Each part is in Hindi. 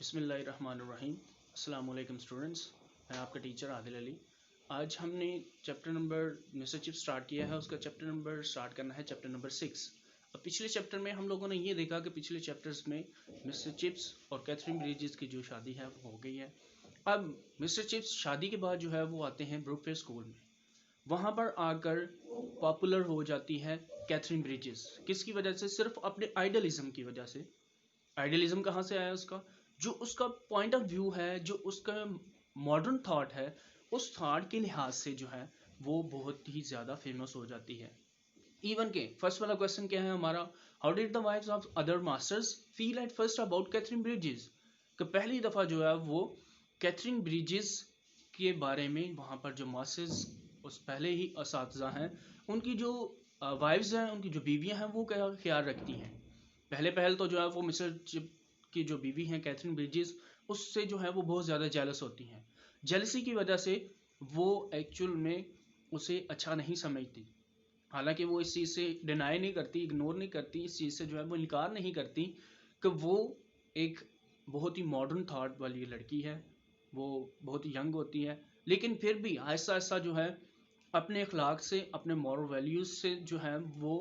बिस्मिल्लाहिर्रहमानिर्रहीम। अस्सलाम वालेकुम स्टूडेंट्स, मैं आपका टीचर आदिल अली। आज हमने chapter number mister chips start किया है। उसका चैप्टर नंबर स्टार्ट करना है चैप्टर नंबर 6। अब पिछले चैप्टर में हम लोगों ने ये देखा कि पिछले चैप्टर्स में मिस्टर चिप्स और कैथरीन ब्रिजेस की जो शादी है वो हो गई है। अब मिस्टर चिप्स शादी के बाद जो है वो आते हैं ब्रुकफील्ड स्कूल में। वहाँ पर आकर पॉपुलर हो जाती है कैथरीन ब्रिजेस। किसकी वजह से? सिर्फ अपने आइडलिज्म की वजह से। आइडियलिज्म कहाँ से आया उसका? जो उसका पॉइंट ऑफ व्यू है, जो उसका मॉडर्न थॉट है, उस थॉट के लिहाज से जो है वो बहुत ही ज़्यादा फेमस हो जाती है। इवन के फर्स्ट वाला क्वेश्चन क्या है हमारा? How did the wives of other masters feel at first about Katherine Bridges? कि पहली दफ़ा जो है वो कैथरीन ब्रिजेस के बारे में वहाँ पर जो मास्टर्स उस पहले ही असातिज़ा हैं, उनकी जो वाइफ्स हैं, उनकी जो बीवियाँ हैं, वो क्या ख्याल रखती हैं। पहले पहल तो जो है वो मिस्टर चिप की जो बीवी हैं कैथरीन ब्रिजेस, उससे जो है वो बहुत ज़्यादा जेलस होती हैं। जेलसी की वजह से वो एक्चुअल में उसे अच्छा नहीं समझती। हालांकि वो इस चीज़ से डिनाई नहीं करती, इग्नोर नहीं करती, इस चीज़ से जो है वो इनकार नहीं करती कि वो एक बहुत ही मॉडर्न थॉट वाली लड़की है, वो बहुत ही यंग होती है, लेकिन फिर भी आहिस्ता आहिस्ता जो है अपने अखलाक से, अपने मॉरल वैल्यूज़ से जो है वो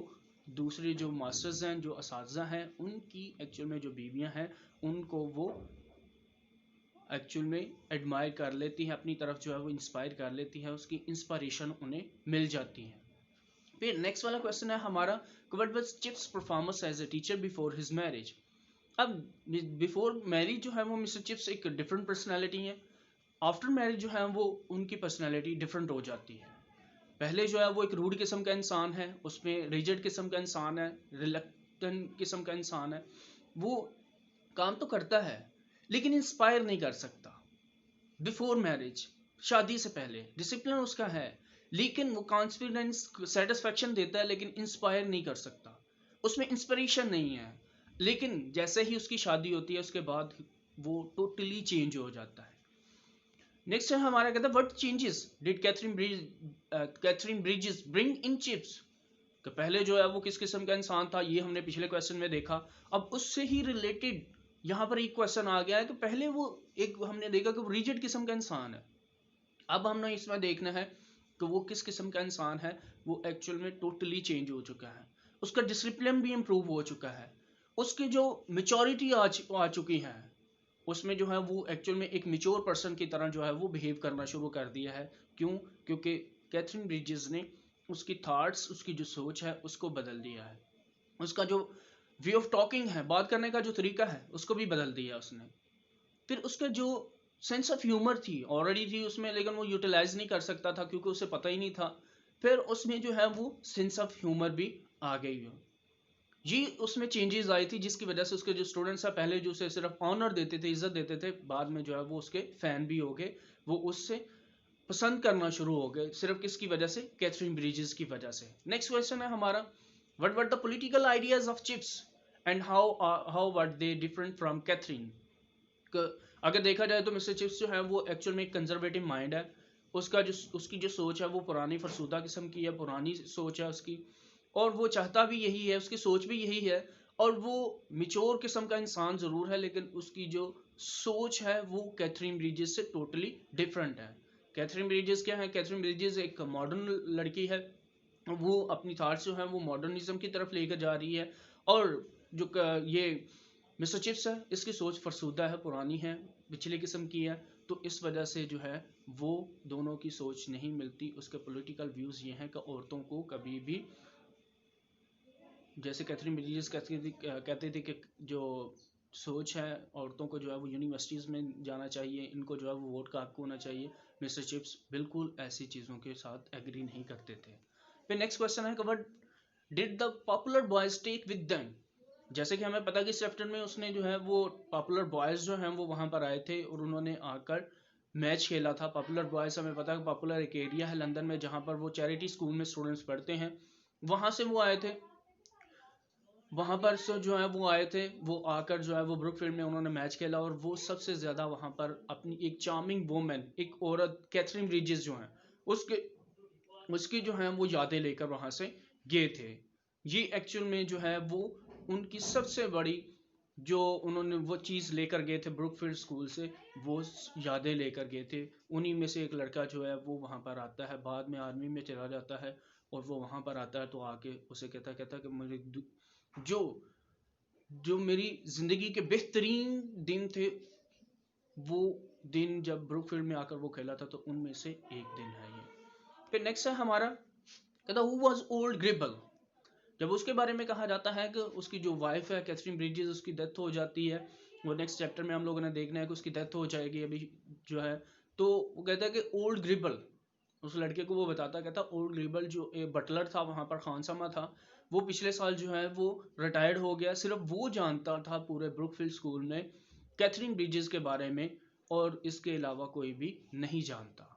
दूसरे जो मास्टर्स हैं, जो असातिज़ा हैं, उनकी एक्चुअल में जो बीवियां हैं, उनको वो एक्चुअल में एडमायर कर लेती है, अपनी तरफ जो है वो इंस्पायर कर लेती है, उसकी इंस्पायरेशन उन्हें मिल जाती है। फिर नेक्स्ट वाला क्वेश्चन है हमारा, what was Chips performance as a teacher before his marriage? अब बिफोर मैरिज जो है वो मिस्टर चिप्स एक डिफरेंट पर्सनैलिटी है। आफ्टर मैरिज जो है वो उनकी पर्सनैलिटी डिफरेंट हो जाती है। पहले जो है वो एक रूड किस्म का इंसान है, उसमें रिजिड किस्म का इंसान है, रिलक्टेंट किस्म का इंसान है। वो काम तो करता है लेकिन इंस्पायर नहीं कर सकता। बिफोर मैरिज, शादी से पहले डिसिप्लिन उसका है, लेकिन वो कॉन्फिडेंस सेटिस्फेक्शन देता है लेकिन इंस्पायर नहीं कर सकता। उसमें इंस्पिरेशन नहीं है। लेकिन जैसे ही उसकी शादी होती है उसके बाद वो टोटली चेंज हो जाता है। नेक्स्ट है हमारा, कहता है what changes did Katherine Bridges bring in Chips? कि पहले जो है वो किस किस्म का इंसान था, ये हमने पिछले क्वेश्चन में देखा। अब उससे ही रिलेटेड यहाँ पर एक क्वेश्चन आ गया है कि पहले वो एक हमने देखा कि वो रिजिड किस्म का इंसान है। अब हमने इसमें देखना है कि वो किस किस्म का इंसान है। वो एक्चुअल में टोटली चेंज हो चुका है, उसका डिसिप्लिन भी इम्प्रूव हो चुका है, उसकी जो मेचोरिटी आ चुकी है, उसमें जो है वो एक्चुअल में एक मेच्योर पर्सन की तरह जो है वो बिहेव करना शुरू कर दिया है। क्यों? क्योंकि कैथरीन ब्रिजेस ने उसकी थॉट्स, उसकी जो सोच है उसको बदल दिया है। उसका जो वे ऑफ टॉकिंग है, बात करने का जो तरीका है, उसको भी बदल दिया उसने। फिर उसका जो सेंस ऑफ ह्यूमर थी ऑलरेडी थी उसमें, लेकिन वो यूटिलाइज नहीं कर सकता था क्योंकि उसे पता ही नहीं था। फिर उसमें जो है वो सेंस ऑफ ह्यूमर भी आ गई हो। ये उसमें चेंजेस आई थी जिसकी वजह से उसके जो स्टूडेंट्स हैं, पहले जो उसे सिर्फ ऑनर देते थे, इज्जत देते थे, बाद में जो है वो उसके फैन भी हो गए। वो उससे पसंद करना शुरू हो गए। सिर्फ किसकी वजह से? कैथरीन ब्रिजेस की वजह से। नेक्स्ट क्वेश्चन है हमारा, what were the political ideas of Chips and how were they different from Katherine? अगर देखा जाए तो मिस्टर चिप्स जो है वो एक्चुअल में एक कंजर्वेटिव माइंड है। उसकी जो सोच है वो पुरानी फरसूदा किस्म की है, पुरानी सोच है उसकी, और वो चाहता भी यही है, उसकी सोच भी यही है। और वो मिच्योर किस्म का इंसान ज़रूर है, लेकिन उसकी जो सोच है वो कैथरीन ब्रिजेस से टोटली डिफरेंट है। कैथरीन ब्रिजेस क्या है? कैथरीन ब्रिजेस एक मॉडर्न लड़की है। वो अपनी थाट्स जो है वो मॉडर्निज्म की तरफ लेकर जा रही है। और जो ये मिस्टर चिप्स है, इसकी सोच फरसूदा है, पुरानी है, पिछले किस्म की है। तो इस वजह से जो है वो दोनों की सोच नहीं मिलती। उसके पॉलिटिकल व्यूज़ ये हैं कि औरतों को कभी भी, जैसे कैथरीन ब्रिजेस कहते थे कि जो सोच है औरतों को जो है वो यूनिवर्सिटीज़ में जाना चाहिए, इनको जो है वो वोट का हक होना चाहिए। मिस्टर चिप्स बिल्कुल ऐसी चीज़ों के साथ एग्री नहीं करते थे। फिर नेक्स्ट क्वेश्चन है, what did the popular boys take with them? जैसे कि हमें पता कि इस चैप्टर में उसने जो है वो पॉपुलर बॉयज़ जो हैं वो वहाँ पर आए थे और उन्होंने आकर मैच खेला था। पॉपुलर बॉयज़ हमें पता है, पॉपुलर एक एरिया है लंदन में जहाँ पर वो चैरिटी स्कूल में स्टूडेंट्स पढ़ते हैं, वहाँ से वो आए थे। वहाँ पर से जो है वो आए थे, वो आकर जो है वो ब्रुकफील्ड में उन्होंने मैच खेला और वो सबसे ज़्यादा वहाँ पर अपनी एक चार्मिंग वुमेन, एक औरत कैथरीन ब्रिजेस जो हैं, उसके उसकी जो है वो यादें लेकर वहाँ से गए थे। ये एक्चुअल में जो है वो उनकी सबसे बड़ी जो उन्होंने वो चीज़ लेकर गए थे ब्रुकफील्ड स्कूल से, वो यादें लेकर गए थे। उन्हीं में से एक लड़का जो है वो वहाँ पर आता है, बाद में आर्मी में चला जाता है और वो वहाँ पर आता है तो आके उसे कहता कि मुझे जो जो मेरी ज़िंदगी के बेहतरीन दिन थे, वो दिन जब ब्रुकफील्ड में आकर वो खेला था, तो उनमें से एक दिन है ये। फिर नेक्स्ट है हमारा, कहता हु वाज ओल्ड ग्रिबल। जब उसके बारे में कहा जाता है कि उसकी जो वाइफ है कैथरीन ब्रिजेस, उसकी डेथ हो जाती है, वो नेक्स्ट चैप्टर में हम लोगों ने देखना है कि उसकी डेथ हो जाएगी अभी जो है। तो वो कहता है कि ओल्ड ग्रिबल, उस लड़के को वो बताता, कहता ओल्ड ग्रिबल जो एक बटलर था वहाँ पर, खानसामा था, वो पिछले साल जो है वो रिटायर्ड हो गया। सिर्फ वो जानता था पूरे ब्रुकफील्ड स्कूल में कैथरीन ब्रिजेस के बारे में, और इसके अलावा कोई भी नहीं जानता।